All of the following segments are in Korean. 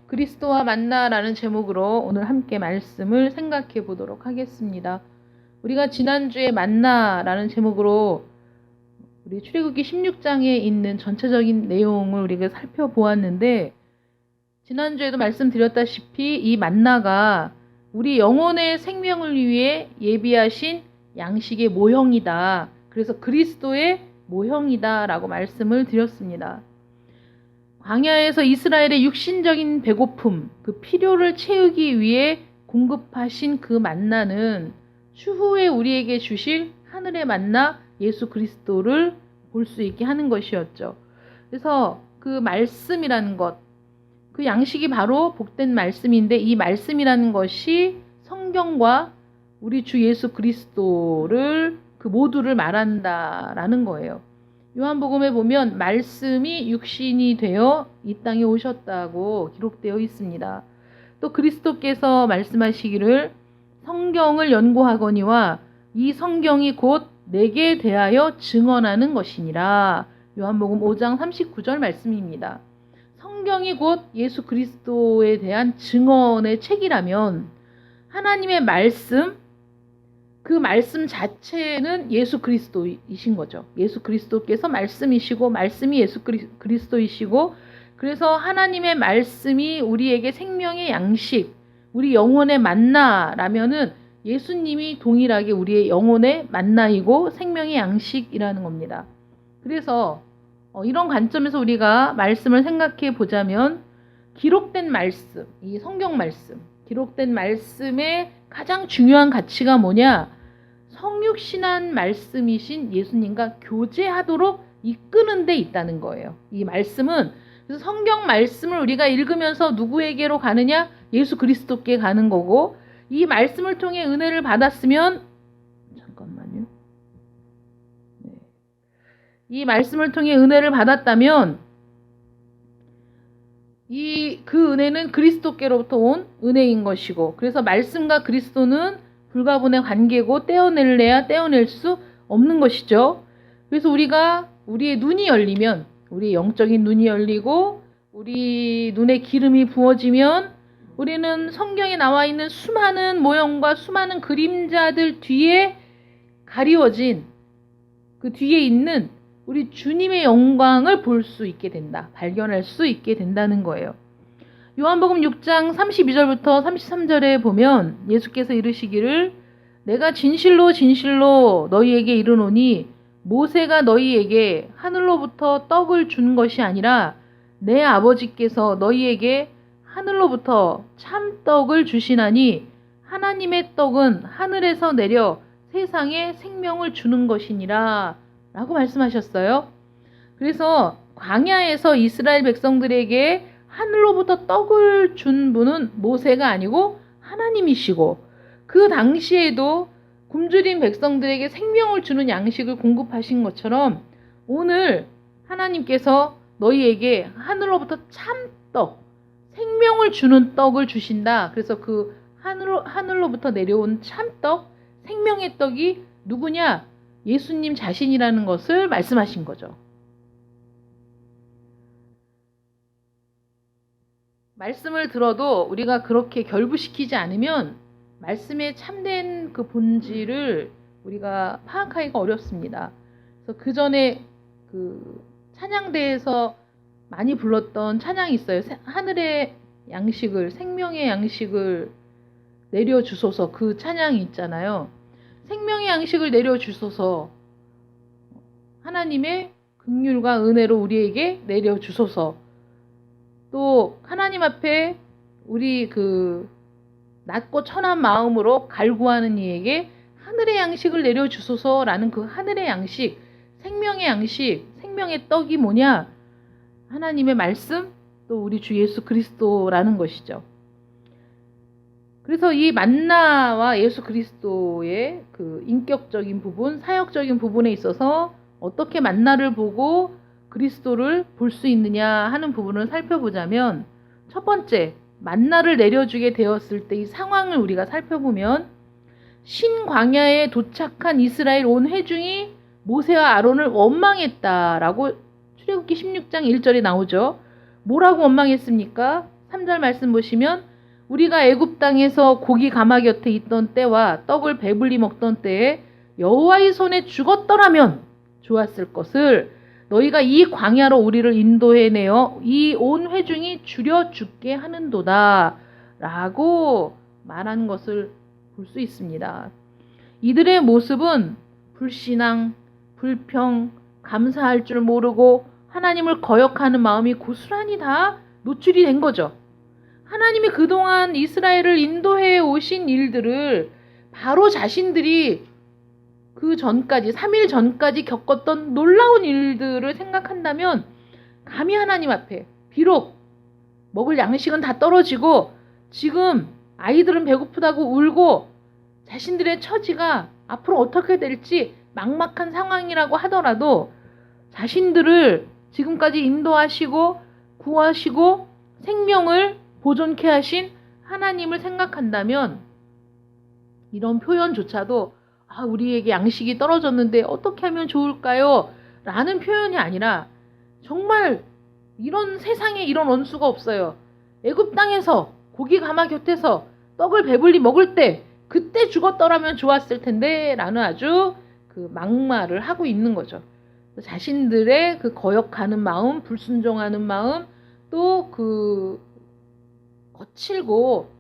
그리스도와 만나라는 제목으로 오늘 함께 말씀을 생각해 보도록 하겠습니다. 우리가 지난주에 만나라는 제목으로 우리 출애굽기 16장에 있는 전체적인 내용을 우리가 살펴보았는데, 지난주에도 말씀드렸다시피 이 만나가 우리 영혼의 생명을 위해 예비하신 양식의 모형이다. 그래서 그리스도의 모형이다 라고 말씀을 드렸습니다. 광야에서 이스라엘의 육신적인 배고픔, 그 필요를 채우기 위해 공급하신 그 만나는 추후에 우리에게 주실 하늘의 만나 예수 그리스도를 볼 수 있게 하는 것이었죠. 그래서 그 말씀이라는 것, 그 양식이 바로 복된 말씀인데, 이 말씀이라는 것이 성경과 우리 주 예수 그리스도를 그 모두를 말한다라는 거예요. 요한복음에 보면 말씀이 육신이 되어 이 땅에 오셨다고 기록되어 있습니다. 또 그리스도께서 말씀하시기를 성경을 연구하거니와 이 성경이 곧 내게 대하여 증언하는 것이니라. 요한복음 5장 39절 말씀입니다. 성경이 곧 예수 그리스도에 대한 증언의 책이라면 하나님의 말씀, 그 말씀 자체는 예수 그리스도이신 거죠. 예수 그리스도께서 말씀이시고 말씀이 예수 그리스도이시고, 그래서 하나님의 말씀이 우리에게 생명의 양식, 우리 영혼의 만나라면은 예수님이 동일하게 우리의 영혼의 만나이고 생명의 양식이라는 겁니다. 그래서 이런 관점에서 우리가 말씀을 생각해 보자면, 기록된 말씀, 이 성경 말씀, 기록된 말씀의 가장 중요한 가치가 뭐냐? 성육신한 말씀이신 예수님과 교제하도록 이끄는 데 있다는 거예요. 이 말씀은, 그래서 성경 말씀을 우리가 읽으면서 누구에게로 가느냐? 예수 그리스도께 가는 거고, 이 말씀을 통해 은혜를 받았으면, 잠깐만요. 이 말씀을 통해 은혜를 받았다면 그 은혜는 그리스도께로부터 온 은혜인 것이고, 그래서 말씀과 그리스도는 불가분의 관계고 떼어낼래야 떼어낼 수 없는 것이죠. 그래서 우리의 눈이 열리면, 우리의 영적인 눈이 열리고 우리 눈에 기름이 부어지면, 우리는 성경에 나와 있는 수많은 모형과 수많은 그림자들 뒤에 가리워진 그 뒤에 있는 우리 주님의 영광을 볼 수 있게 된다. 발견할 수 있게 된다는 거예요. 요한복음 6장 32절부터 33절에 보면 예수께서 이르시기를 내가 진실로 진실로 너희에게 이르노니 모세가 너희에게 하늘로부터 떡을 준 것이 아니라 내 아버지께서 너희에게 하늘로부터 참떡을 주시나니 하나님의 떡은 하늘에서 내려 세상에 생명을 주는 것이니라 라고 말씀하셨어요. 그래서 광야에서 이스라엘 백성들에게 하늘로부터 떡을 준 분은 모세가 아니고 하나님이시고, 그 당시에도 굶주린 백성들에게 생명을 주는 양식을 공급하신 것처럼 오늘 하나님께서 너희에게 하늘로부터 참떡, 생명을 주는 떡을 주신다. 그래서 그 하늘로부터 내려온 참떡, 생명의 떡이 누구냐? 예수님 자신이라는 것을 말씀하신 거죠. 말씀을 들어도 우리가 그렇게 결부시키지 않으면 말씀의 참된 그 본질을 우리가 파악하기가 어렵습니다. 그래서 그 전에 그 찬양대에서 많이 불렀던 찬양이 있어요. 하늘의 양식을, 생명의 양식을 내려주소서, 그 찬양이 있잖아요. 생명의 양식을 내려주소서, 하나님의 긍휼과 은혜로 우리에게 내려주소서. 또 하나님 앞에 우리 그 낮고 천한 마음으로 갈구하는 이에게 하늘의 양식을 내려주소서라는 그 하늘의 양식, 생명의 양식, 생명의 떡이 뭐냐? 하나님의 말씀, 또 우리 주 예수 그리스도라는 것이죠. 그래서 이 만나와 예수 그리스도의 그 인격적인 부분, 사역적인 부분에 있어서 어떻게 만나를 보고 그리스도를 볼 수 있느냐 하는 부분을 살펴보자면, 첫 번째, 만나를 내려주게 되었을 때 이 상황을 우리가 살펴보면, 신광야에 도착한 이스라엘 온 회중이 모세와 아론을 원망했다라고 출애굽기 16장 1절에 나오죠. 뭐라고 원망했습니까? 3절 말씀 보시면 우리가 애굽 땅에서 고기 가마 곁에 있던 때와 떡을 배불리 먹던 때에 여호와의 손에 죽었더라면 좋았을 것을 너희가 이 광야로 우리를 인도해내어 이 온 회중이 줄여 죽게 하는도다 라고 말하는 것을 볼 수 있습니다. 이들의 모습은 불신앙, 불평, 감사할 줄 모르고 하나님을 거역하는 마음이 고스란히 다 노출이 된 거죠. 하나님이 그동안 이스라엘을 인도해 오신 일들을 바로 자신들이 그 전까지 3일 전까지 겪었던 놀라운 일들을 생각한다면 감히 하나님 앞에 비록 먹을 양식은 다 떨어지고 지금 아이들은 배고프다고 울고 자신들의 처지가 앞으로 어떻게 될지 막막한 상황이라고 하더라도 자신들을 지금까지 인도하시고 구하시고 생명을 보존케 하신 하나님을 생각한다면 이런 표현조차도 우리에게 양식이 떨어졌는데 어떻게 하면 좋을까요? 라는 표현이 아니라 정말 이런 세상에 이런 원수가 없어요. 애굽 땅에서 고기 가마 곁에서 떡을 배불리 먹을 때 그때 죽었더라면 좋았을 텐데 라는 아주 그 막말을 하고 있는 거죠. 자신들의 그 거역하는 마음, 불순종하는 마음, 또 그 거칠고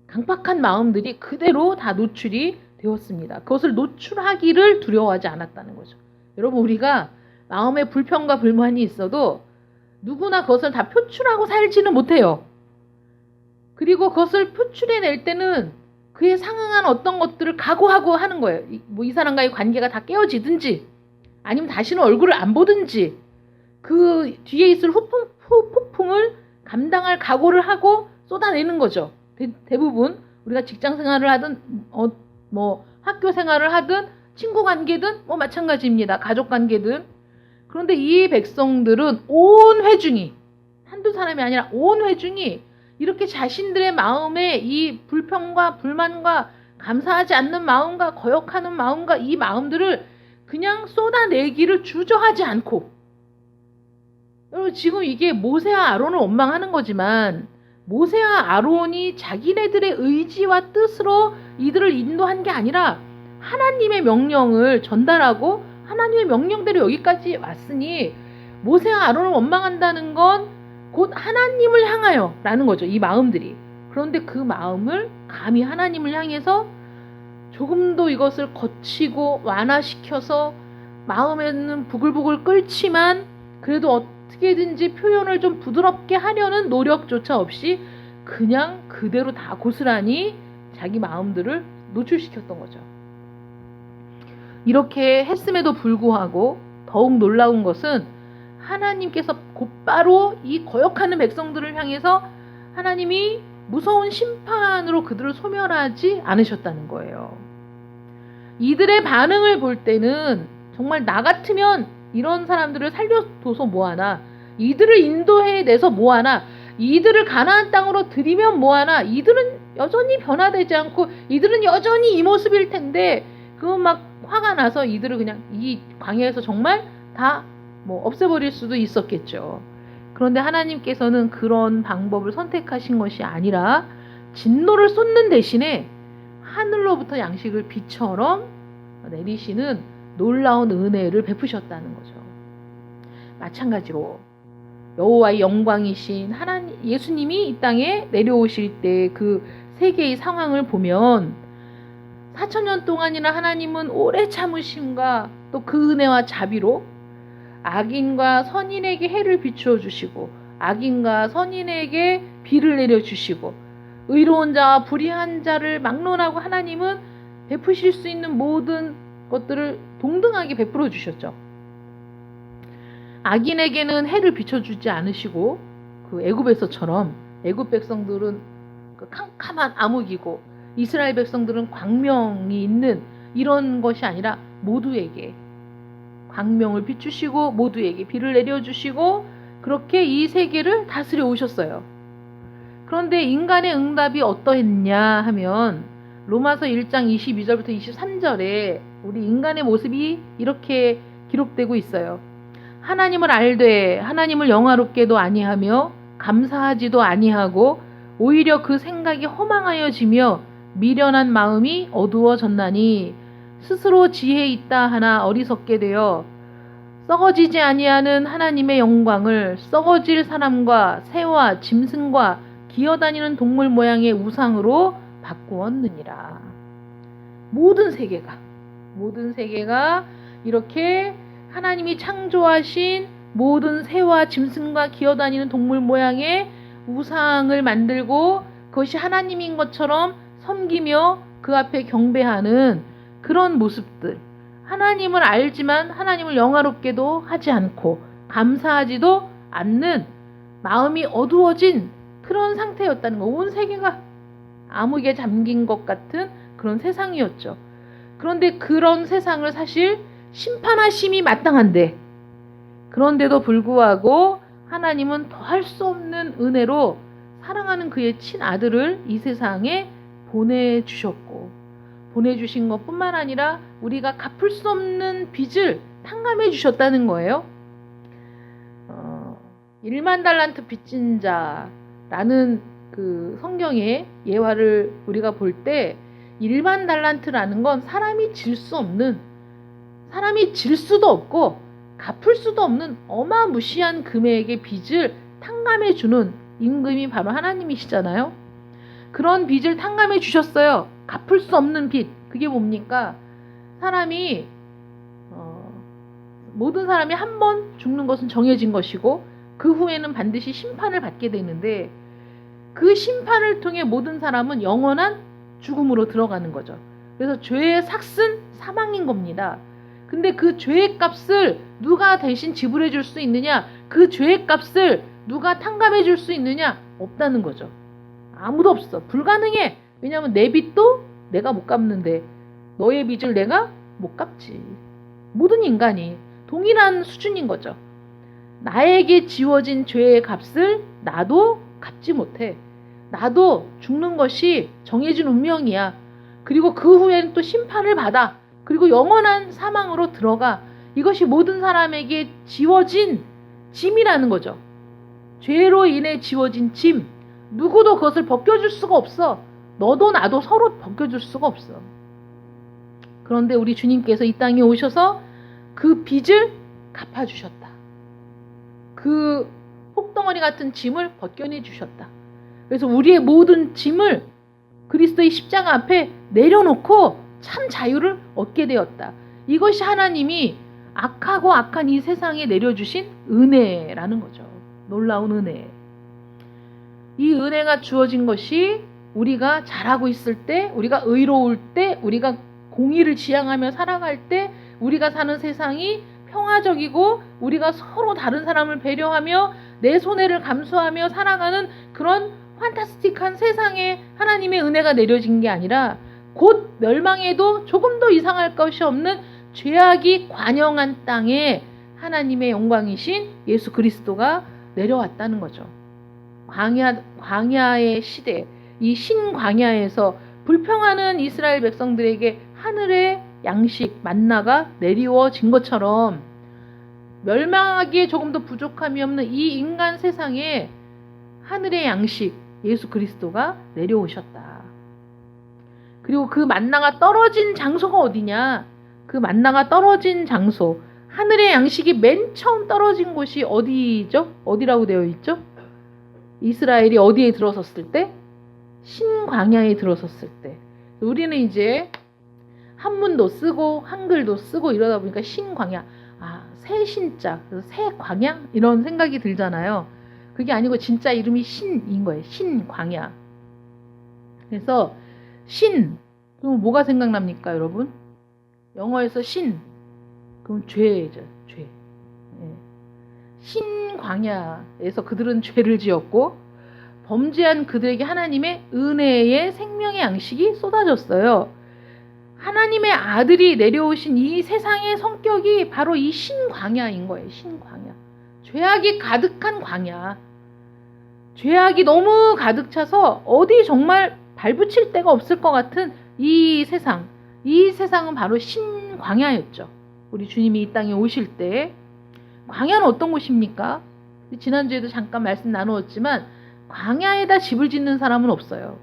강팍한 마음들이 그대로 다 노출이 되었습니다. 그것을 노출하기를 두려워하지 않았다는 거죠. 여러분, 우리가 마음에 불평과 불만이 있어도 누구나 그것을 다 표출하고 살지는 못해요. 그리고 그것을 표출해낼 때는 그에 상응한 어떤 것들을 각오하고 하는 거예요. 이 사람과의 관계가 다 깨어지든지 아니면 다시는 얼굴을 안 보든지 그 뒤에 있을 폭풍을 감당할 각오를 하고 쏟아내는 거죠. 대부분 우리가 직장 생활을 하든 학교 생활을 하든 친구 관계든 마찬가지입니다. 가족 관계든. 그런데 이 백성들은 온 회중이 한두 사람이 아니라 온 회중이 이렇게 자신들의 마음에 이 불평과 불만과 감사하지 않는 마음과 거역하는 마음과 이 마음들을 그냥 쏟아내기를 주저하지 않고, 여러분 지금 이게 모세와 아론을 원망하는 거지만 모세와 아론이 자기네들의 의지와 뜻으로 이들을 인도한 게 아니라 하나님의 명령을 전달하고 하나님의 명령대로 여기까지 왔으니 모세와 아론을 원망한다는 건 곧 하나님을 향하여 라는 거죠. 이 마음들이. 그런데 그 마음을 감히 하나님을 향해서 조금도 이것을 거치고 완화시켜서 마음에는 부글부글 끓지만 그래도 어떻게든지 표현을 좀 부드럽게 하려는 노력조차 없이 그냥 그대로 다 고스란히 자기 마음들을 노출시켰던 거죠. 이렇게 했음에도 불구하고 더욱 놀라운 것은 하나님께서 곧바로 이 거역하는 백성들을 향해서 하나님이 무서운 심판으로 그들을 소멸하지 않으셨다는 거예요. 이들의 반응을 볼 때는 정말 나 같으면 이런 사람들을 살려둬서 뭐하나, 이들을 인도해내서 뭐하나, 이들을 가나안 땅으로 들이면 뭐하나, 이들은 여전히 변화되지 않고 이들은 여전히 이 모습일 텐데 그거 막 화가 나서 이들을 그냥 이 광야에서 정말 다 없애버릴 수도 있었겠죠. 그런데 하나님께서는 그런 방법을 선택하신 것이 아니라 진노를 쏟는 대신에 하늘로부터 양식을 비처럼 내리시는 놀라운 은혜를 베푸셨다는 거죠. 마찬가지로 여호와의 영광이신 하나님 예수님이 이 땅에 내려오실 때 그 세계의 상황을 보면 4,000년 동안이나 하나님은 오래 참으심과 또 그 은혜와 자비로 악인과 선인에게 해를 비추어 주시고 악인과 선인에게 비를 내려 주시고 의로운 자와 불의한 자를 막론하고 하나님은 베푸실 수 있는 모든 것들을 동등하게 베풀어 주셨죠. 악인에게는 해를 비춰주지 않으시고 그 애굽에서처럼 애굽 백성들은 그 캄캄한 암흑이고 이스라엘 백성들은 광명이 있는 이런 것이 아니라 모두에게 광명을 비추시고 모두에게 비를 내려주시고 그렇게 이 세계를 다스려 오셨어요. 그런데 인간의 응답이 어떠했냐 하면 로마서 1장 22절부터 23절에 우리 인간의 모습이 이렇게 기록되고 있어요. 하나님을 알되 하나님을 영화롭게도 아니하며 감사하지도 아니하고 오히려 그 생각이 허망하여지며 미련한 마음이 어두워졌나니 스스로 지혜 있다 하나 어리석게 되어 썩어지지 아니하는 하나님의 영광을 썩어질 사람과 새와 짐승과 기어다니는 동물 모양의 우상으로 바꾸었느니라. 모든 세계가 이렇게 하나님이 창조하신 모든 새와 짐승과 기어다니는 동물 모양의 우상을 만들고 그것이 하나님인 것처럼 섬기며 그 앞에 경배하는 그런 모습들, 하나님을 알지만 하나님을 영화롭게도 하지 않고 감사하지도 않는 마음이 어두워진 그런 상태였다는 거. 온 세계가 암흑에 잠긴 것 같은 그런 세상이었죠. 그런데 그런 세상을 사실 심판하심이 마땅한데, 그런데도 불구하고 하나님은 더할 수 없는 은혜로 사랑하는 그의 친아들을 이 세상에 보내주셨고, 보내주신 것뿐만 아니라 우리가 갚을 수 없는 빚을 탕감해 주셨다는 거예요. 1만 달란트 빚진 자라는 그 성경의 예화를 우리가 볼 때 1만 달란트라는 건 사람이 질 수 없는, 사람이 질 수도 없고 갚을 수도 없는 어마무시한 금액의 빚을 탕감해 주는 임금이 바로 하나님이시잖아요. 그런 빚을 탕감해 주셨어요. 갚을 수 없는 빚. 그게 뭡니까? 사람이 모든 사람이 한 번 죽는 것은 정해진 것이고 그 후에는 반드시 심판을 받게 되는데, 그 심판을 통해 모든 사람은 영원한 죽음으로 들어가는 거죠. 그래서 죄의 삭은 사망인 겁니다. 근데 그 죄의 값을 누가 대신 지불해 줄 수 있느냐? 그 죄의 값을 누가 탕감해 줄 수 있느냐? 없다는 거죠. 아무도 없어. 불가능해. 왜냐하면 내 빚도 내가 못 갚는데 너의 빚을 내가 못 갚지. 모든 인간이 동일한 수준인 거죠. 나에게 지워진 죄의 값을 나도 갚지 못해. 나도 죽는 것이 정해진 운명이야. 그리고 그 후에는 또 심판을 받아. 그리고 영원한 사망으로 들어가. 이것이 모든 사람에게 지워진 짐이라는 거죠. 죄로 인해 지워진 짐. 누구도 그것을 벗겨줄 수가 없어. 너도 나도 서로 벗겨줄 수가 없어. 그런데 우리 주님께서 이 땅에 오셔서 그 빚을 갚아주셨다. 그 혹덩어리 같은 짐을 벗겨내 주셨다. 그래서 우리의 모든 짐을 그리스도의 십자가 앞에 내려놓고 참 자유를 얻게 되었다. 이것이 하나님이 악하고 악한 이 세상에 내려주신 은혜라는 거죠. 놀라운 은혜. 이 은혜가 주어진 것이 우리가 잘하고 있을 때, 우리가 의로울 때, 우리가 공의를 지향하며 살아갈 때, 우리가 사는 세상이 평화적이고 우리가 서로 다른 사람을 배려하며 내 손해를 감수하며 살아가는 그런 판타스틱한 세상에 하나님의 은혜가 내려진 게 아니라 곧 멸망해도 조금도 이상할 것이 없는 죄악이 관영한 땅에 하나님의 영광이신 예수 그리스도가 내려왔다는 거죠. 광야의 시대, 이 신광야에서 불평하는 이스라엘 백성들에게 하늘의 양식 만나가 내리워진 것처럼 멸망하기에 조금도 부족함이 없는 이 인간 세상에 하늘의 양식 예수 그리스도가 내려오셨다. 그리고 그 만나가 떨어진 장소가 어디냐? 그 만나가 떨어진 장소, 하늘의 양식이 맨 처음 떨어진 곳이 어디죠? 어디라고 되어 있죠? 이스라엘이 어디에 들어섰을 때? 신광야에 들어섰을 때. 우리는 이제 한문도 쓰고 한글도 쓰고 이러다 보니까 신광야, 새 신자, 새 광야 이런 생각이 들잖아요. 그게 아니고 진짜 이름이 신인 거예요. 신광야. 그래서 신, 그럼 뭐가 생각납니까, 여러분? 영어에서 신, 그럼 죄죠, 죄. 신광야에서 그들은 죄를 지었고 범죄한 그들에게 하나님의 은혜의 생명의 양식이 쏟아졌어요. 하나님의 아들이 내려오신 이 세상의 성격이 바로 이 신광야인 거예요. 신광야. 죄악이 가득한 광야. 죄악이 너무 가득 차서 어디 정말 발붙일 데가 없을 것 같은 이 세상. 이 세상은 바로 신광야였죠. 우리 주님이 이 땅에 오실 때. 광야는 어떤 곳입니까? 지난주에도 잠깐 말씀 나누었지만 광야에다 집을 짓는 사람은 없어요.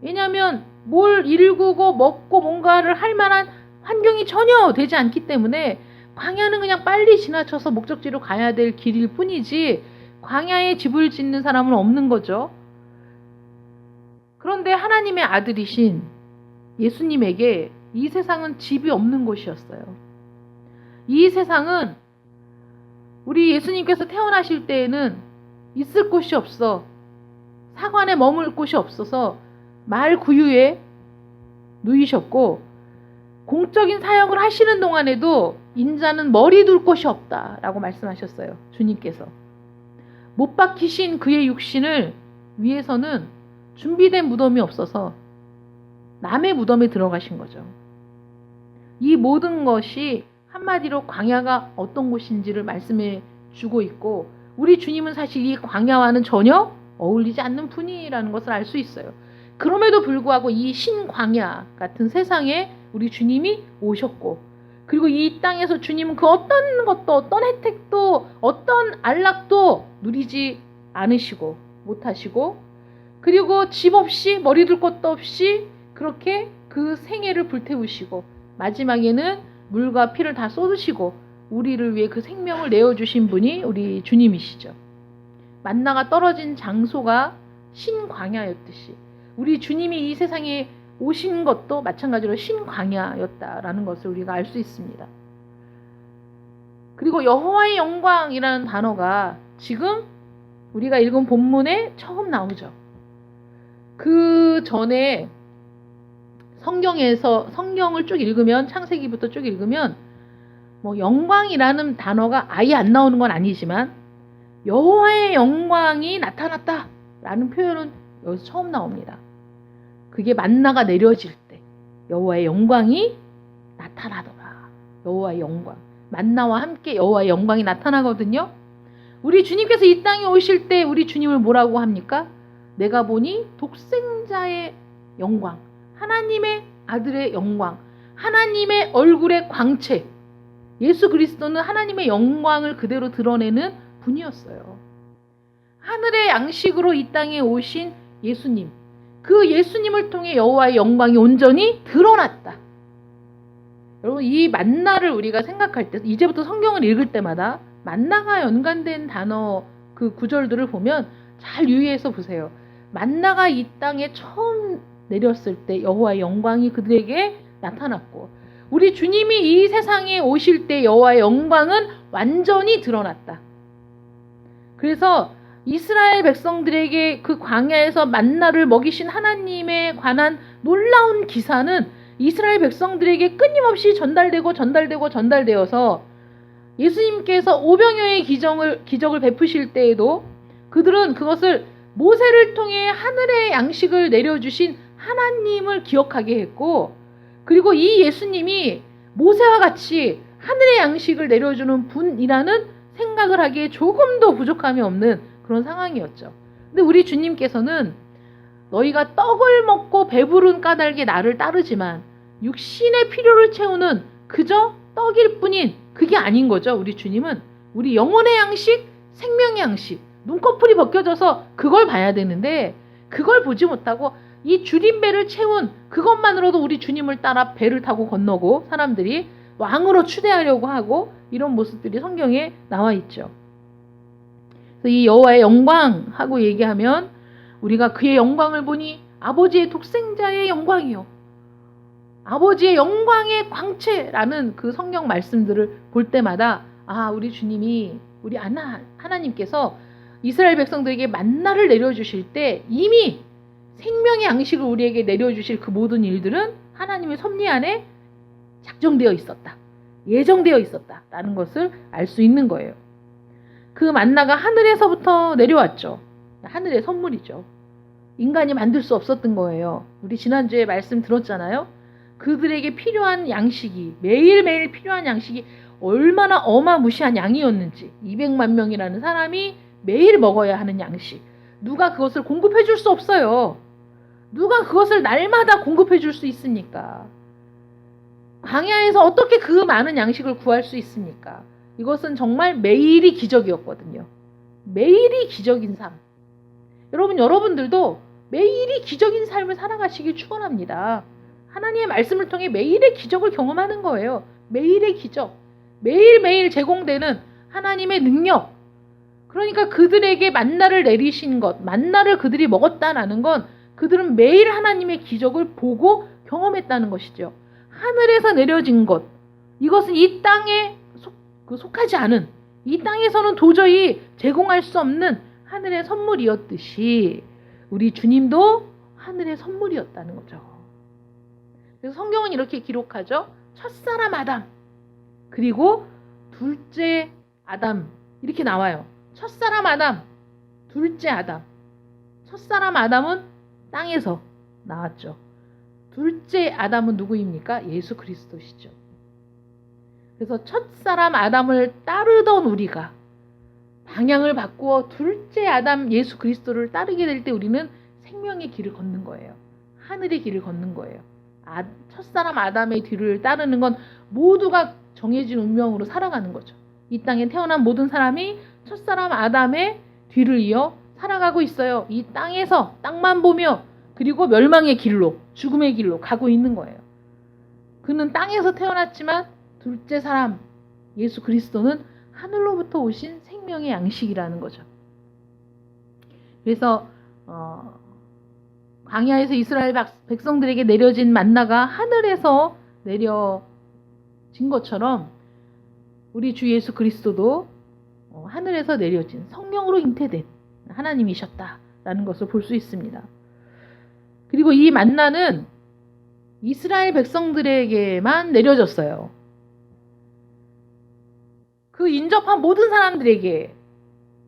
왜냐하면 뭘 일구고 먹고 뭔가를 할 만한 환경이 전혀 되지 않기 때문에 광야는 그냥 빨리 지나쳐서 목적지로 가야 될 길일 뿐이지 광야에 집을 짓는 사람은 없는 거죠. 그런데 하나님의 아들이신 예수님에게 이 세상은 집이 없는 곳이었어요. 이 세상은 우리 예수님께서 태어나실 때에는 있을 곳이 없어 사관에 머물 곳이 없어서 말 구유에 누이셨고 공적인 사역을 하시는 동안에도 인자는 머리 둘 곳이 없다라고 말씀하셨어요. 주님께서. 못 박히신 그의 육신을 위해서는 준비된 무덤이 없어서 남의 무덤에 들어가신 거죠. 이 모든 것이 한마디로 광야가 어떤 곳인지를 말씀해 주고 있고 우리 주님은 사실 이 광야와는 전혀 어울리지 않는 분이라는 것을 알 수 있어요. 그럼에도 불구하고 이 신광야 같은 세상에 우리 주님이 오셨고 그리고 이 땅에서 주님은 그 어떤 것도 어떤 혜택도 어떤 안락도 누리지 않으시고 못하시고 그리고 집 없이 머리 둘 곳도 없이 그렇게 그 생애를 불태우시고 마지막에는 물과 피를 다 쏟으시고 우리를 위해 그 생명을 내어주신 분이 우리 주님이시죠. 만나가 떨어진 장소가 신광야였듯이 우리 주님이 이 세상에 오신 것도 마찬가지로 신광야였다라는 것을 우리가 알 수 있습니다. 그리고 여호와의 영광이라는 단어가 지금 우리가 읽은 본문에 처음 나오죠. 그 전에 성경을 쭉 읽으면 창세기부터 쭉 읽으면 뭐 영광이라는 단어가 아예 안 나오는 건 아니지만 여호와의 영광이 나타났다라는 표현은 여기서 처음 나옵니다. 그게 만나가 내려질 때 여호와의 영광이 나타나더라. 여호와의 영광. 만나와 함께 여호와의 영광이 나타나거든요. 우리 주님께서 이 땅에 오실 때 우리 주님을 뭐라고 합니까? 내가 보니 독생자의 영광, 하나님의 아들의 영광, 하나님의 얼굴의 광채. 예수 그리스도는 하나님의 영광을 그대로 드러내는 분이었어요. 하늘의 양식으로 이 땅에 오신 예수님. 그 예수님을 통해 여호와의 영광이 온전히 드러났다. 여러분 이 만나를 우리가 생각할 때 이제부터 성경을 읽을 때마다 만나가 연관된 단어 그 구절들을 보면 잘 유의해서 보세요. 만나가 이 땅에 처음 내렸을 때 여호와의 영광이 그들에게 나타났고 우리 주님이 이 세상에 오실 때 여호와의 영광은 완전히 드러났다. 그래서 이스라엘 백성들에게 그 광야에서 만나를 먹이신 하나님에 관한 놀라운 기사는 이스라엘 백성들에게 끊임없이 전달되어서 예수님께서 오병이어의 기적을 베푸실 때에도 그들은 그것을 모세를 통해 하늘의 양식을 내려주신 하나님을 기억하게 했고 그리고 이 예수님이 모세와 같이 하늘의 양식을 내려주는 분이라는 생각을 하기에 조금도 부족함이 없는 그런 상황이었죠. 근데 우리 주님께서는 너희가 떡을 먹고 배부른 까닭에 나를 따르지만 육신의 필요를 채우는 그저 떡일 뿐인 그게 아닌 거죠. 우리 주님은 우리 영혼의 양식, 생명의 양식, 눈꺼풀이 벗겨져서 그걸 봐야 되는데 그걸 보지 못하고 이 줄임배를 채운 그것만으로도 우리 주님을 따라 배를 타고 건너고 사람들이 왕으로 추대하려고 하고 이런 모습들이 성경에 나와 있죠. 이 여호와의 영광 하고 얘기하면 우리가 그의 영광을 보니 아버지의 독생자의 영광이요. 아버지의 영광의 광채라는 그 성경 말씀들을 볼 때마다 우리 주님이 우리 하나님께서 이스라엘 백성들에게 만나를 내려주실 때 이미 생명의 양식을 우리에게 내려주실 그 모든 일들은 하나님의 섭리 안에 작정되어 있었다. 예정되어 있었다라는 것을 알 수 있는 거예요. 그 만나가 하늘에서부터 내려왔죠. 하늘의 선물이죠. 인간이 만들 수 없었던 거예요. 우리 지난주에 말씀 들었잖아요. 그들에게 필요한 양식이 매일매일 필요한 양식이 얼마나 어마무시한 양이었는지 200만 명이라는 사람이 매일 먹어야 하는 양식. 누가 그것을 공급해 줄 수 없어요. 누가 그것을 날마다 공급해 줄 수 있습니까? 광야에서 어떻게 그 많은 양식을 구할 수 있습니까? 이것은 정말 매일이 기적이었거든요. 매일이 기적인 삶. 여러분들도 매일이 기적인 삶을 살아가시길 축원합니다. 하나님의 말씀을 통해 매일의 기적을 경험하는 거예요. 매일의 기적. 매일매일 제공되는 하나님의 능력. 그러니까 그들에게 만나를 내리신 것, 만나를 그들이 먹었다라는 건 그들은 매일 하나님의 기적을 보고 경험했다는 것이죠. 하늘에서 내려진 것. 이것은 이 땅에 속하지 않은, 이 땅에서는 도저히 제공할 수 없는 하늘의 선물이었듯이 우리 주님도 하늘의 선물이었다는 거죠. 그래서 성경은 이렇게 기록하죠. 첫사람 아담, 그리고 둘째 아담, 이렇게 나와요. 첫사람 아담, 둘째 아담. 첫사람 아담은 땅에서 나왔죠. 둘째 아담은 누구입니까? 예수 그리스도시죠. 그래서 첫사람 아담을 따르던 우리가 방향을 바꾸어 둘째 아담 예수 그리스도를 따르게 될 때 우리는 생명의 길을 걷는 거예요. 하늘의 길을 걷는 거예요. 첫사람 아담의 뒤를 따르는 건 모두가 정해진 운명으로 살아가는 거죠. 이 땅에 태어난 모든 사람이 첫사람 아담의 뒤를 이어 살아가고 있어요. 이 땅에서 땅만 보며 그리고 멸망의 길로, 죽음의 길로 가고 있는 거예요. 그는 땅에서 태어났지만 둘째 사람 예수 그리스도는 하늘로부터 오신 생명의 양식이라는 거죠. 그래서 광야에서 이스라엘 백성들에게 내려진 만나가 하늘에서 내려진 것처럼 우리 주 예수 그리스도도 하늘에서 내려진 성령으로 잉태된 하나님이셨다라는 것을 볼 수 있습니다. 그리고 이 만나는 이스라엘 백성들에게만 내려졌어요. 그 인접한 모든 사람들에게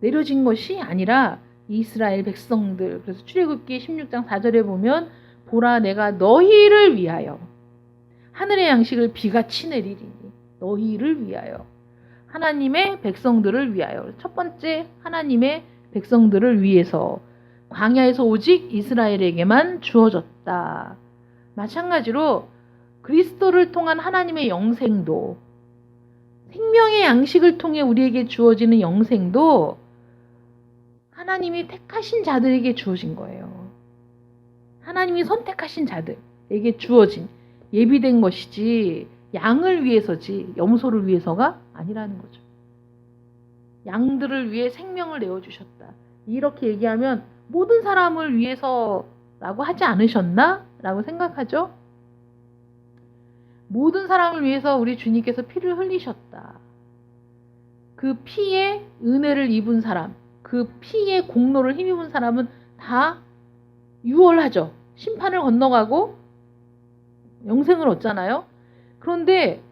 내려진 것이 아니라 이스라엘 백성들. 그래서 출애굽기 16장 4절에 보면 보라 내가 너희를 위하여 하늘의 양식을 비같이 내리리니 너희를 위하여 하나님의 백성들을 위하여. 첫 번째 하나님의 백성들을 위해서 광야에서 오직 이스라엘에게만 주어졌다. 마찬가지로 그리스도를 통한 하나님의 영생도, 생명의 양식을 통해 우리에게 주어지는 영생도 하나님이 택하신 자들에게 주어진 거예요. 하나님이 선택하신 자들에게 주어진, 예비된 것이지 양을 위해서지 염소를 위해서가 아니라는 거죠. 양들을 위해 생명을 내어주셨다. 이렇게 얘기하면 모든 사람을 위해서라고 하지 않으셨나? 라고 생각하죠. 모든 사람을 위해서 우리 주님께서 피를 흘리셨다. 그 피에 은혜를 입은 사람, 그 피의 공로를 힘입은 사람은 다 유월하죠. 심판을 건너가고 영생을 얻잖아요. 그런데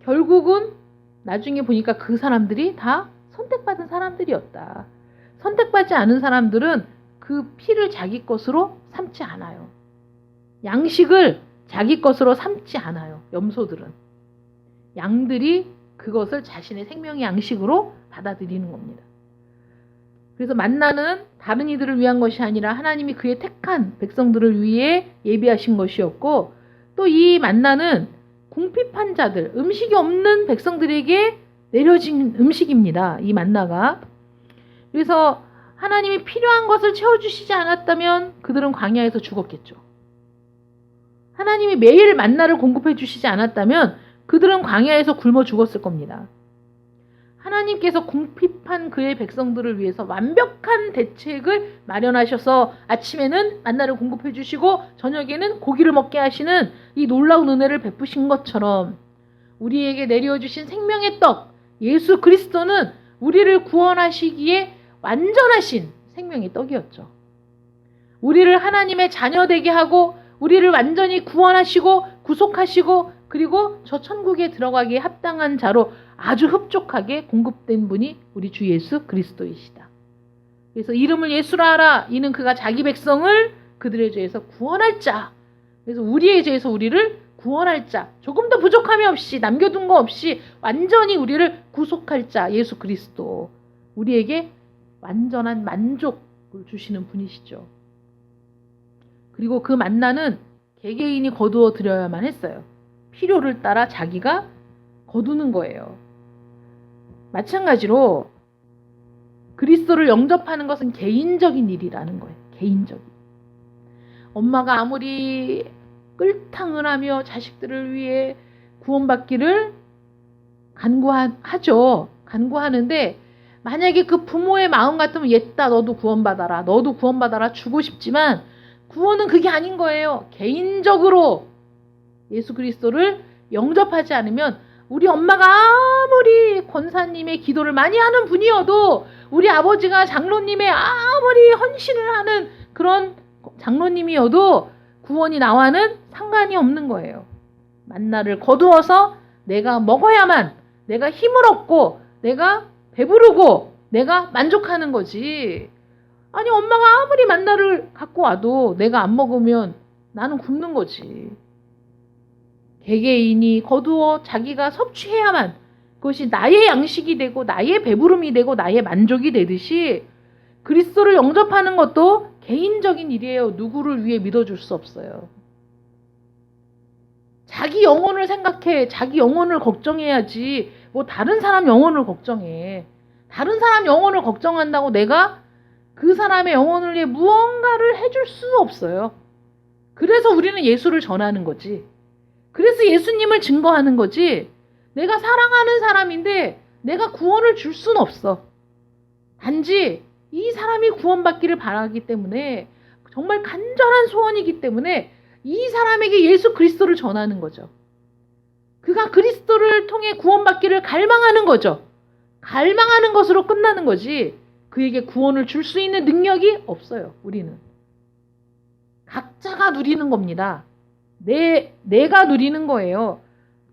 결국은 나중에 보니까 그 사람들이 다 선택받은 사람들이었다. 선택받지 않은 사람들은 그 피를 자기 것으로 삼지 않아요. 양식을 자기 것으로 삼지 않아요. 염소들은. 양들이 그것을 자신의 생명의 양식으로 받아들이는 겁니다. 그래서 만나는 다른 이들을 위한 것이 아니라 하나님이 그의 택한 백성들을 위해 예비하신 것이었고, 또 이 만나는 궁핍한 자들, 음식이 없는 백성들에게 내려진 음식입니다. 이 만나가. 그래서 하나님이 필요한 것을 채워주시지 않았다면 그들은 광야에서 죽었겠죠. 하나님이 매일 만나를 공급해 주시지 않았다면 그들은 광야에서 굶어 죽었을 겁니다. 하나님께서 궁핍한 그의 백성들을 위해서 완벽한 대책을 마련하셔서 아침에는 만나를 공급해 주시고 저녁에는 고기를 먹게 하시는 이 놀라운 은혜를 베푸신 것처럼 우리에게 내려 주신 생명의 떡 예수 그리스도는 우리를 구원하시기에 완전하신 생명의 떡이었죠. 우리를 하나님의 자녀 되게 하고 우리를 완전히 구원하시고 구속하시고 그리고 저 천국에 들어가기에 합당한 자로 아주 흡족하게 공급된 분이 우리 주 예수 그리스도이시다. 그래서 이름을 예수라 하라. 이는 그가 자기 백성을 그들의 죄에서 구원할 자. 그래서 우리의 죄에서 우리를 구원할 자. 조금 더 부족함이 없이 남겨둔 거 없이 완전히 우리를 구속할 자 예수 그리스도. 우리에게 완전한 만족을 주시는 분이시죠. 그리고 그 만나는 개개인이 거두어 드려야만 했어요. 필요를 따라 자기가 거두는 거예요. 마찬가지로 그리스도를 영접하는 것은 개인적인 일이라는 거예요. 개인적인. 엄마가 아무리 끌탕을 하며 자식들을 위해 구원받기를 간구하죠. 간구하는데 만약에 그 부모의 마음 같으면 얘다 너도 구원받아라. 너도 구원받아라 주고 싶지만 구원은 그게 아닌 거예요. 개인적으로 예수 그리스도를 영접하지 않으면 우리 엄마가 아무리 권사님의 기도를 많이 하는 분이어도 우리 아버지가 장로님의 아무리 헌신을 하는 그런 장로님이어도 구원이 나와는 상관이 없는 거예요. 만나를 거두어서 내가 먹어야만 내가 힘을 얻고 내가 배부르고 내가 만족하는 거지. 아니 엄마가 아무리 만나를 갖고 와도 내가 안 먹으면 나는 굶는 거지. 개개인이 거두어 자기가 섭취해야만 그것이 나의 양식이 되고 나의 배부름이 되고 나의 만족이 되듯이 그리스도를 영접하는 것도 개인적인 일이에요. 누구를 위해 믿어줄 수 없어요. 자기 영혼을 생각해. 자기 영혼을 걱정해야지. 뭐 다른 사람 영혼을 걱정해. 다른 사람 영혼을 걱정한다고 내가 그 사람의 영혼을 위해 무언가를 해줄 수 없어요. 그래서 우리는 예수를 전하는 거지. 그래서 예수님을 증거하는 거지. 내가 사랑하는 사람인데 내가 구원을 줄 수는 없어. 단지 이 사람이 구원받기를 바라기 때문에 정말 간절한 소원이기 때문에 이 사람에게 예수 그리스도를 전하는 거죠. 그가 그리스도를 통해 구원받기를 갈망하는 거죠. 갈망하는 것으로 끝나는 거지 그에게 구원을 줄 수 있는 능력이 없어요. 우리는. 각자가 누리는 겁니다. 내가 누리는 거예요.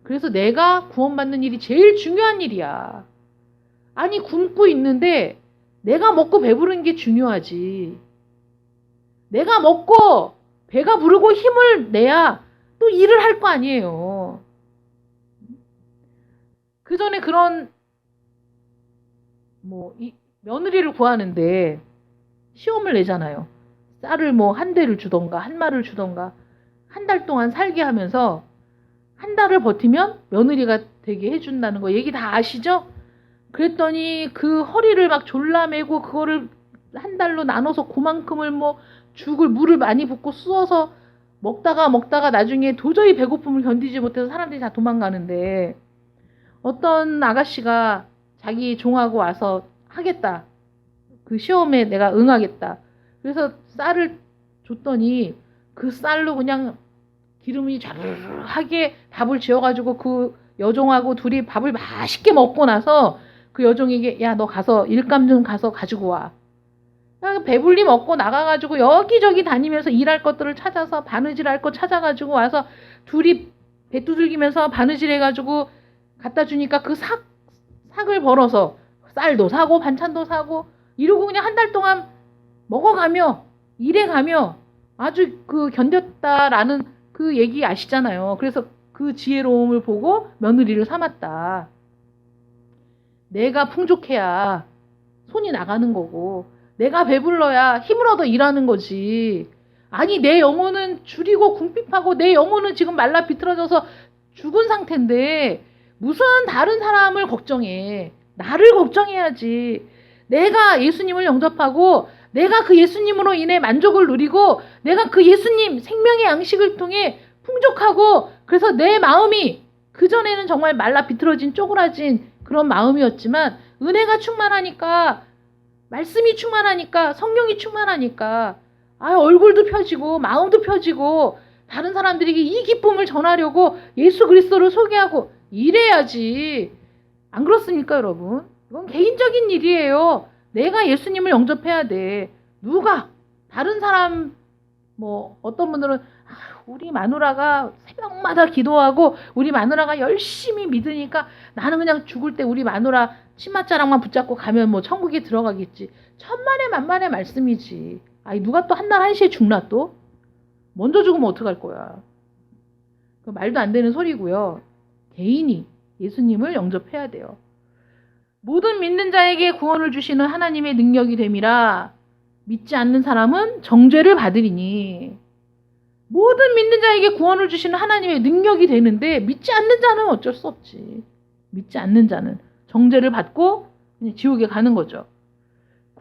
그래서 내가 구원받는 일이 제일 중요한 일이야. 아니 굶고 있는데 내가 먹고 배부른 게 중요하지. 내가 먹고 배가 부르고 힘을 내야 또 일을 할 거 아니에요. 그 전에 그런 며느리를 구하는데 시험을 내잖아요. 쌀을 한 대를 주던가 한 마를 주던가 한 달 동안 살게 하면서 한 달을 버티면 며느리가 되게 해준다는 거 얘기 다 아시죠? 그랬더니 그 허리를 막 졸라매고 그거를 한 달로 나눠서 그만큼을 죽을 물을 많이 붓고 쑤어서 먹다가 나중에 도저히 배고픔을 견디지 못해서 사람들이 다 도망가는데 어떤 아가씨가 자기 종하고 와서 하겠다. 그 시험에 내가 응하겠다. 그래서 쌀을 줬더니 그 쌀로 그냥 기름이 자르르하게 밥을 지어가지고 그 여종하고 둘이 밥을 맛있게 먹고 나서 그 여종에게 야 너 가서 일감 좀 가서 가지고 와. 배불리 먹고 나가가지고 여기저기 다니면서 일할 것들을 찾아서 바느질 할 것 찾아가지고 와서 둘이 배 두들기면서 바느질 해가지고 갖다 주니까 그 삭을 벌어서 쌀도 사고 반찬도 사고 이러고 그냥 한 달 동안 먹어가며 일해가며 아주 견뎠다라는 그 얘기 아시잖아요. 그래서 그 지혜로움을 보고 며느리를 삼았다. 내가 풍족해야 손이 나가는 거고 내가 배불러야 힘을 얻어 일하는 거지. 아니 내 영혼은 줄이고 궁핍하고 내 영혼은 지금 말라 비틀어져서 죽은 상태인데 무슨 다른 사람을 걱정해. 나를 걱정해야지. 내가 예수님을 영접하고 내가 그 예수님으로 인해 만족을 누리고 내가 그 예수님 생명의 양식을 통해 풍족하고 그래서 내 마음이 그전에는 정말 말라 비틀어진 쪼그라진 그런 마음이었지만 은혜가 충만하니까 말씀이 충만하니까 성령이 충만하니까 얼굴도 펴지고 마음도 펴지고 다른 사람들에게 이 기쁨을 전하려고 예수 그리스도를 소개하고 이래야지. 안 그렇습니까 여러분? 이건 개인적인 일이에요. 내가 예수님을 영접해야 돼. 누가 다른 사람 어떤 분들은 우리 마누라가 새벽마다 기도하고 우리 마누라가 열심히 믿으니까 나는 그냥 죽을 때 우리 마누라 치맛자락만 붙잡고 가면 천국에 들어가겠지. 천만의 만만의 말씀이지. 누가 또 한날 한시에 죽나 또? 먼저 죽으면 어떡할 거야. 그 말도 안 되는 소리고요. 개인이 예수님을 영접해야 돼요. 모든 믿는 자에게 구원을 주시는 하나님의 능력이 됨이라 믿지 않는 사람은 정죄를 받으리니. 모든 믿는 자에게 구원을 주시는 하나님의 능력이 되는데 믿지 않는 자는 어쩔 수 없지. 믿지 않는 자는 정죄를 받고 그냥 지옥에 가는 거죠.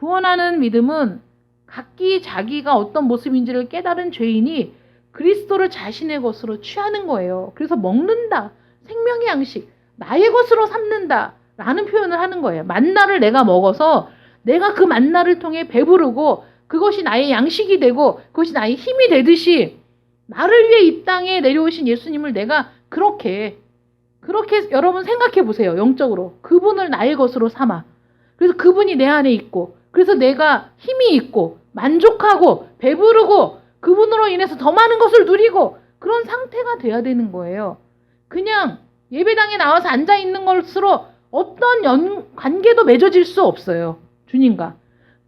구원하는 믿음은 각기 자기가 어떤 모습인지를 깨달은 죄인이 그리스도를 자신의 것으로 취하는 거예요. 그래서 먹는다, 생명의 양식, 나의 것으로 삼는다 라는 표현을 하는 거예요. 만나를 내가 먹어서 내가 그 만나를 통해 배부르고 그것이 나의 양식이 되고 그것이 나의 힘이 되듯이 나를 위해 이 땅에 내려오신 예수님을 내가 그렇게 여러분 생각해 보세요. 영적으로. 그분을 나의 것으로 삼아. 그래서 그분이 내 안에 있고 그래서 내가 힘이 있고 만족하고 배부르고 그분으로 인해서 더 많은 것을 누리고 그런 상태가 돼야 되는 거예요. 그냥 예배당에 나와서 앉아 있는 것으로 어떤 관계도 맺어질 수 없어요. 주님과.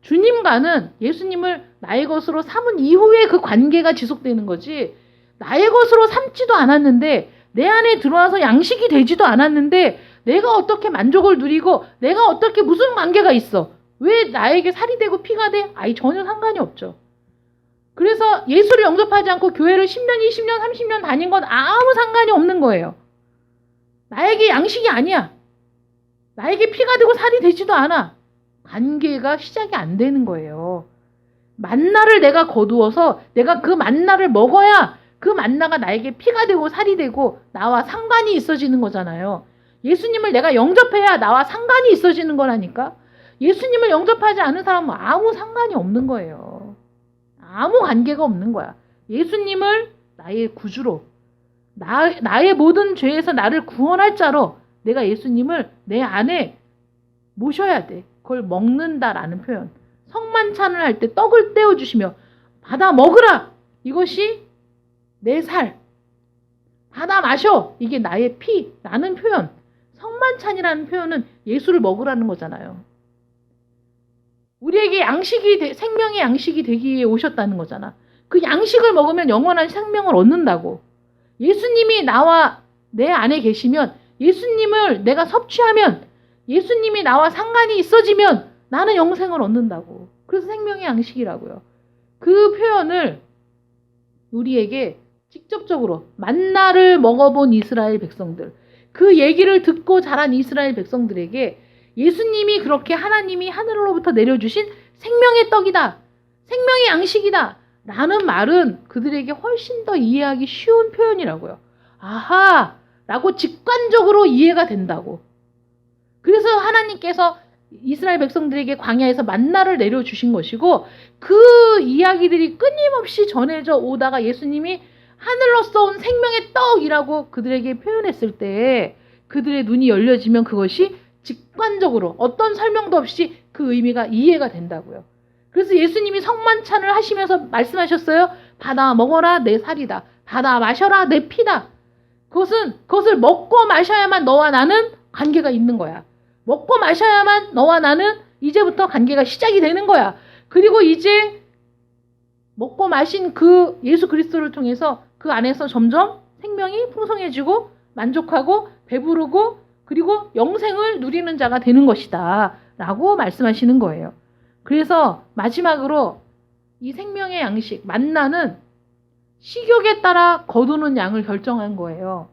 주님과는 예수님을 나의 것으로 삼은 이후에 그 관계가 지속되는 거지 나의 것으로 삼지도 않았는데 내 안에 들어와서 양식이 되지도 않았는데 내가 어떻게 만족을 누리고 내가 어떻게 무슨 관계가 있어. 왜 나에게 살이 되고 피가 돼? 아이 전혀 상관이 없죠. 그래서 예수를 영접하지 않고 교회를 10년, 20년, 30년 다닌 건 아무 상관이 없는 거예요. 나에게 양식이 아니야. 나에게 피가 되고 살이 되지도 않아. 관계가 시작이 안 되는 거예요. 만나를 내가 거두어서 내가 그 만나를 먹어야 그 만나가 나에게 피가 되고 살이 되고 나와 상관이 있어지는 거잖아요. 예수님을 내가 영접해야 나와 상관이 있어지는 거라니까. 예수님을 영접하지 않은 사람은 아무 상관이 없는 거예요. 아무 관계가 없는 거야. 예수님을 나의 구주로 나의 모든 죄에서 나를 구원할 자로 내가 예수님을 내 안에 모셔야 돼. 그걸 먹는다라는 표현. 성만찬을 할 때 떡을 떼어주시며 받아 먹으라. 이것이 내 살. 받아 마셔. 이게 나의 피라는 표현. 성만찬이라는 표현은 예수를 먹으라는 거잖아요. 우리에게 양식이 생명의 양식이 되기 위해 오셨다는 거잖아. 그 양식을 먹으면 영원한 생명을 얻는다고. 예수님이 나와 내 안에 계시면 예수님을 내가 섭취하면 예수님이 나와 상관이 있어지면 나는 영생을 얻는다고. 그래서 생명의 양식이라고요. 그 표현을 우리에게 직접적으로 만나를 먹어본 이스라엘 백성들, 그 얘기를 듣고 자란 이스라엘 백성들에게 예수님이 그렇게 하나님이 하늘로부터 내려주신 생명의 떡이다. 생명의 양식이다. 라는 말은 그들에게 훨씬 더 이해하기 쉬운 표현이라고요. 아하! 라고 직관적으로 이해가 된다고. 그래서 하나님께서 이스라엘 백성들에게 광야에서 만나를 내려주신 것이고 그 이야기들이 끊임없이 전해져 오다가 예수님이 하늘로서 온 생명의 떡이라고 그들에게 표현했을 때 그들의 눈이 열려지면 그것이 직관적으로 어떤 설명도 없이 그 의미가 이해가 된다고요. 그래서 예수님이 성만찬을 하시면서 말씀하셨어요. 받아 먹어라 내 살이다. 받아 마셔라 내 피다. 그것을 먹고 마셔야만 너와 나는 관계가 있는 거야. 먹고 마셔야만 너와 나는 이제부터 관계가 시작이 되는 거야. 그리고 이제 먹고 마신 그 예수 그리스도를 통해서 그 안에서 점점 생명이 풍성해지고 만족하고 배부르고 그리고 영생을 누리는 자가 되는 것이다. 라고 말씀하시는 거예요. 그래서 마지막으로 이 생명의 양식, 만나는 식욕에 따라 거두는 양을 결정한 거예요.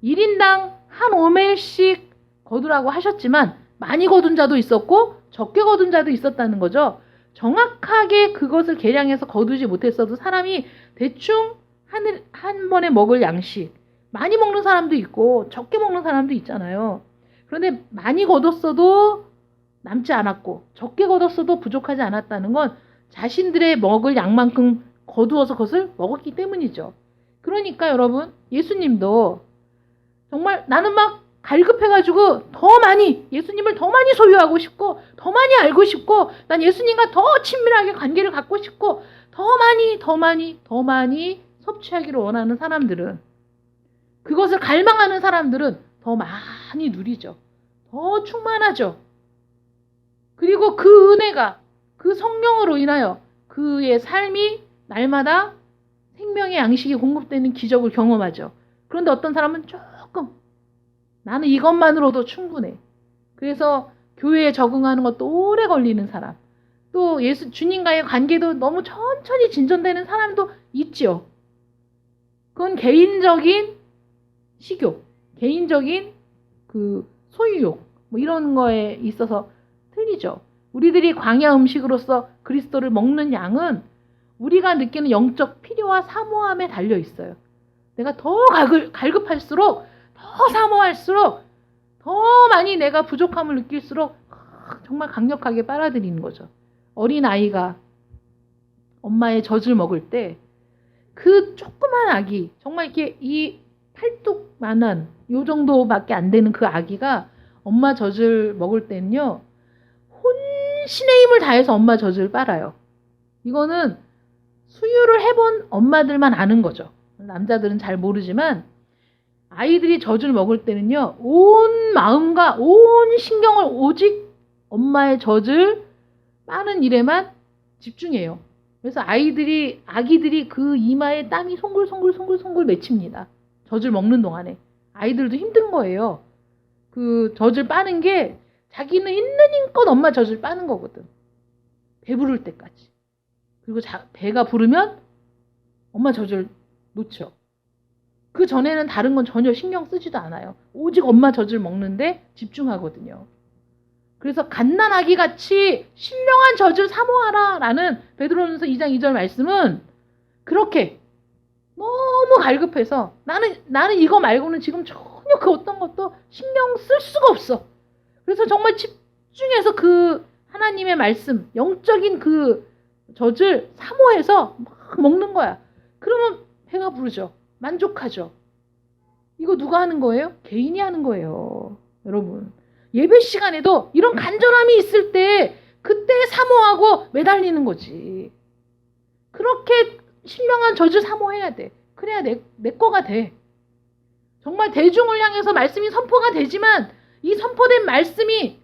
1인당 한 오멜씩 거두라고 하셨지만 많이 거둔 자도 있었고 적게 거둔 자도 있었다는 거죠. 정확하게 그것을 계량해서 거두지 못했어도 사람이 대충 한 번에 먹을 양식, 많이 먹는 사람도 있고 적게 먹는 사람도 있잖아요. 그런데 많이 거뒀어도 남지 않았고 적게 거뒀어도 부족하지 않았다는 건 자신들의 먹을 양만큼 거두어서 그것을 먹었기 때문이죠. 그러니까 여러분, 예수님도 정말 나는 막 갈급해가지고 더 많이 예수님을 더 많이 소유하고 싶고 더 많이 알고 싶고 난 예수님과 더 친밀하게 관계를 갖고 싶고 더 많이 섭취하기를 원하는 사람들은, 그것을 갈망하는 사람들은 더 많이 누리죠. 더 충만하죠. 그리고 그 은혜가 그 성령으로 인하여 그의 삶이 날마다 생명의 양식이 공급되는 기적을 경험하죠. 그런데 어떤 사람은 조금 나는 이것만으로도 충분해. 그래서 교회에 적응하는 것도 오래 걸리는 사람, 또 주님과의 관계도 너무 천천히 진전되는 사람도 있죠. 그건 개인적인 식욕, 개인적인 그 소유욕, 뭐 이런 거에 있어서 틀리죠. 우리들이 광야 음식으로서 그리스도를 먹는 양은 우리가 느끼는 영적 필요와 사모함에 달려 있어요. 내가 더 갈급할수록, 더 사모할수록, 더 많이 내가 부족함을 느낄수록 정말 강력하게 빨아들이는 거죠. 어린아이가 엄마의 젖을 먹을 때 그 조그만 아기, 정말 이렇게 이 팔뚝만한 요 정도밖에 안 되는 그 아기가 엄마 젖을 먹을 때는요, 혼신의 힘을 다해서 엄마 젖을 빨아요. 이거는 수유를 해본 엄마들만 아는 거죠. 남자들은 잘 모르지만 아이들이 젖을 먹을 때는요, 온 마음과 온 신경을 오직 엄마의 젖을 빠는 일에만 집중해요. 그래서 아기들이 그 이마에 땀이 송글송글 맺힙니다. 젖을 먹는 동안에. 아이들도 힘든 거예요. 그 젖을 빠는 게 자기는 있는 힘껏 엄마 젖을 빠는 거거든. 배부를 때까지. 그리고 배가 부르면 엄마 젖을 놓죠. 그 전에는 다른 건 전혀 신경 쓰지도 않아요. 오직 엄마 젖을 먹는데 집중하거든요. 그래서 갓난아기 같이 신령한 젖을 사모하라 라는 베드로전서 2장 2절 말씀은 그렇게 너무 갈급해서 나는 이거 말고는 지금 전혀 그 어떤 것도 신경 쓸 수가 없어. 그래서 정말 집중해서 그 하나님의 말씀, 영적인 그 젖을 사모해서 막 먹는 거야. 그러면 배가 부르죠. 만족하죠. 이거 누가 하는 거예요? 개인이 하는 거예요. 여러분. 예배 시간에도 이런 간절함이 있을 때 그때 사모하고 매달리는 거지. 그렇게 신령한 젖을 사모해야 돼. 그래야 내 거가 돼. 정말 대중을 향해서 말씀이 선포가 되지만 이 선포된 말씀이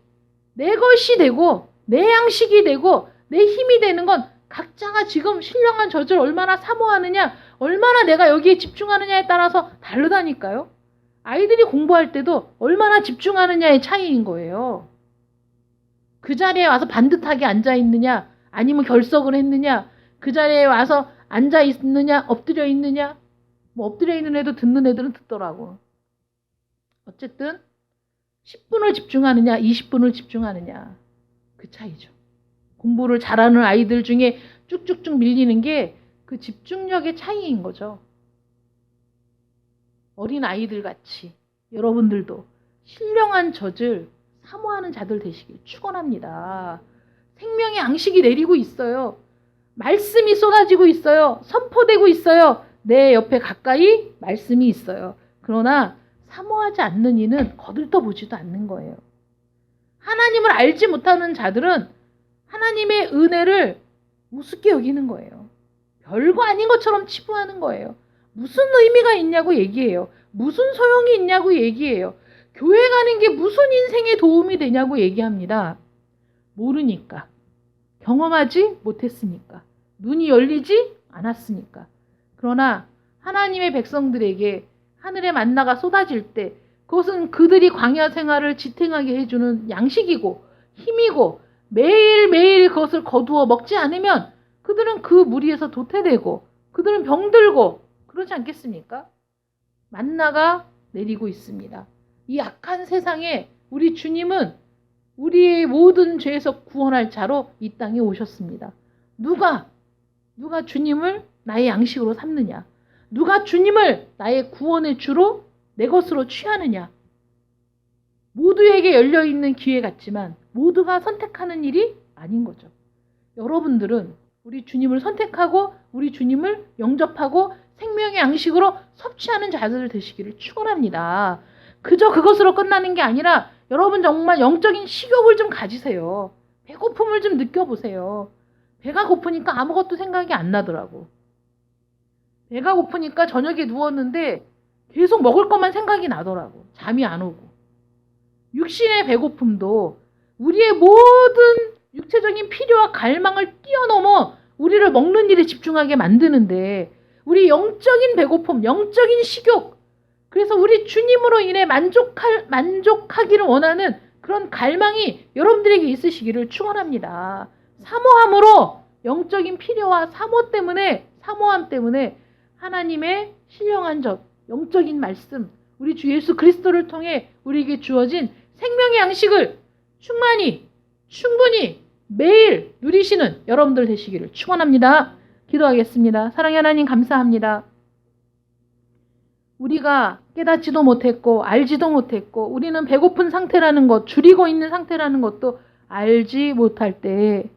내 것이 되고 내 양식이 되고 내 힘이 되는 건 각자가 지금 신령한 젖을 얼마나 사모하느냐, 얼마나 내가 여기에 집중하느냐에 따라서 다르다니까요. 아이들이 공부할 때도 얼마나 집중하느냐의 차이인 거예요. 그 자리에 와서 반듯하게 앉아있느냐, 아니면 결석을 했느냐, 그 자리에 와서 앉아있느냐, 엎드려 있느냐, 뭐 엎드려 있는 애도 듣는 애들은 듣더라고. 어쨌든 10분을 집중하느냐, 20분을 집중하느냐, 그 차이죠. 공부를 잘하는 아이들 중에 쭉쭉쭉 밀리는 게 그 집중력의 차이인 거죠. 어린 아이들 같이 여러분들도 신령한 젖을 사모하는 자들 되시길 축원합니다. 생명의 양식이 내리고 있어요. 말씀이 쏟아지고 있어요. 선포되고 있어요. 내 옆에 가까이 말씀이 있어요. 그러나 사모하지 않는 이는 거들떠보지도 않는 거예요. 하나님을 알지 못하는 자들은 하나님의 은혜를 우습게 여기는 거예요. 별거 아닌 것처럼 치부하는 거예요. 무슨 의미가 있냐고 얘기해요. 무슨 소용이 있냐고 얘기해요. 교회 가는 게 무슨 인생에 도움이 되냐고 얘기합니다. 모르니까. 경험하지 못했으니까. 눈이 열리지 않았으니까. 그러나 하나님의 백성들에게 하늘의 만나가 쏟아질 때 그것은 그들이 광야 생활을 지탱하게 해주는 양식이고 힘이고 매일매일 그것을 거두어 먹지 않으면 그들은 그 무리에서 도태되고 그들은 병들고 그러지 않겠습니까? 만나가 내리고 있습니다. 이 악한 세상에 우리 주님은 우리의 모든 죄에서 구원할 자로 이 땅에 오셨습니다. 누가 주님을 나의 양식으로 삼느냐? 누가 주님을 나의 구원의 주로 내 것으로 취하느냐? 모두에게 열려있는 기회 같지만 모두가 선택하는 일이 아닌 거죠. 여러분들은 우리 주님을 선택하고 우리 주님을 영접하고 생명의 양식으로 섭취하는 자들 되시기를 축원합니다. 그저 그것으로 끝나는 게 아니라 여러분 정말 영적인 식욕을 좀 가지세요. 배고픔을 좀 느껴보세요. 배가 고프니까 아무것도 생각이 안 나더라고. 배가 고프니까 저녁에 누웠는데 계속 먹을 것만 생각이 나더라고. 잠이 안 오고. 육신의 배고픔도 우리의 모든 육체적인 필요와 갈망을 뛰어넘어 우리를 먹는 일에 집중하게 만드는데 우리 영적인 배고픔, 영적인 식욕, 그래서 우리 주님으로 인해 만족하기를 원하는 그런 갈망이 여러분들에게 있으시기를 축원합니다. 사모함으로 영적인 필요와 사모함 때문에 하나님의 신령한 젖, 영적인 말씀, 우리 주 예수 그리스도를 통해 우리에게 주어진 생명의 양식을 충분히 매일 누리시는 여러분들 되시기를 축원합니다. 기도하겠습니다. 사랑의 하나님 감사합니다. 우리가 깨닫지도 못했고 알지도 못했고 우리는 배고픈 상태라는 것, 줄이고 있는 상태라는 것도 알지 못할 때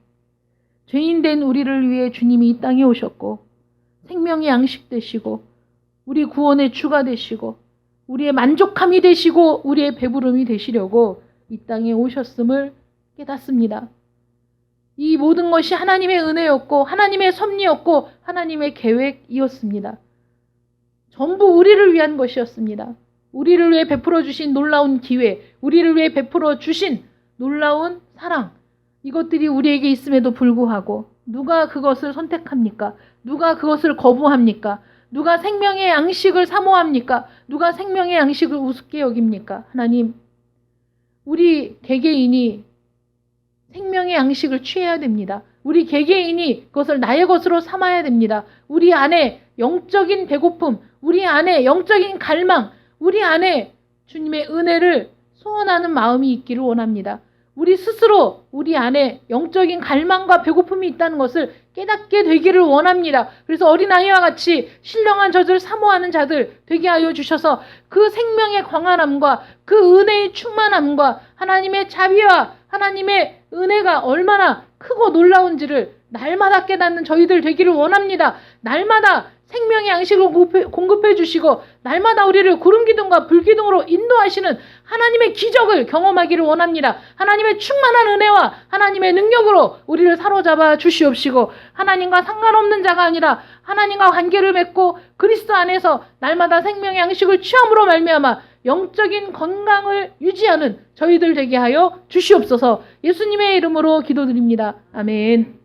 죄인된 우리를 위해 주님이 이 땅에 오셨고 생명의 양식 되시고 우리 구원의 주가 되시고 우리의 만족함이 되시고 우리의 배부름이 되시려고 이 땅에 오셨음을 깨닫습니다. 이 모든 것이 하나님의 은혜였고 하나님의 섭리였고 하나님의 계획이었습니다. 전부 우리를 위한 것이었습니다. 우리를 위해 베풀어 주신 놀라운 기회, 우리를 위해 베풀어 주신 놀라운 사랑, 이것들이 우리에게 있음에도 불구하고 누가 그것을 선택합니까? 누가 그것을 거부합니까? 누가 생명의 양식을 사모합니까? 누가 생명의 양식을 우습게 여깁니까? 하나님, 우리 개개인이 생명의 양식을 취해야 됩니다. 우리 개개인이 그것을 나의 것으로 삼아야 됩니다. 우리 안에 영적인 배고픔, 우리 안에 영적인 갈망, 우리 안에 주님의 은혜를 소원하는 마음이 있기를 원합니다. 우리 스스로 우리 안에 영적인 갈망과 배고픔이 있다는 것을 깨닫게 되기를 원합니다. 그래서 어린아이와 같이 신령한 젖을 사모하는 자들 되게 하여 주셔서 그 생명의 광활함과 그 은혜의 충만함과 하나님의 자비와 하나님의 은혜가 얼마나 크고 놀라운지를 날마다 깨닫는 저희들 되기를 원합니다. 날마다 생명의 양식을 공급해 주시고 날마다 우리를 구름기둥과 불기둥으로 인도하시는 하나님의 기적을 경험하기를 원합니다. 하나님의 충만한 은혜와 하나님의 능력으로 우리를 사로잡아 주시옵시고 하나님과 상관없는 자가 아니라 하나님과 관계를 맺고 그리스도 안에서 날마다 생명의 양식을 취함으로 말미암아 영적인 건강을 유지하는 저희들 되게 하여 주시옵소서. 예수님의 이름으로 기도드립니다. 아멘.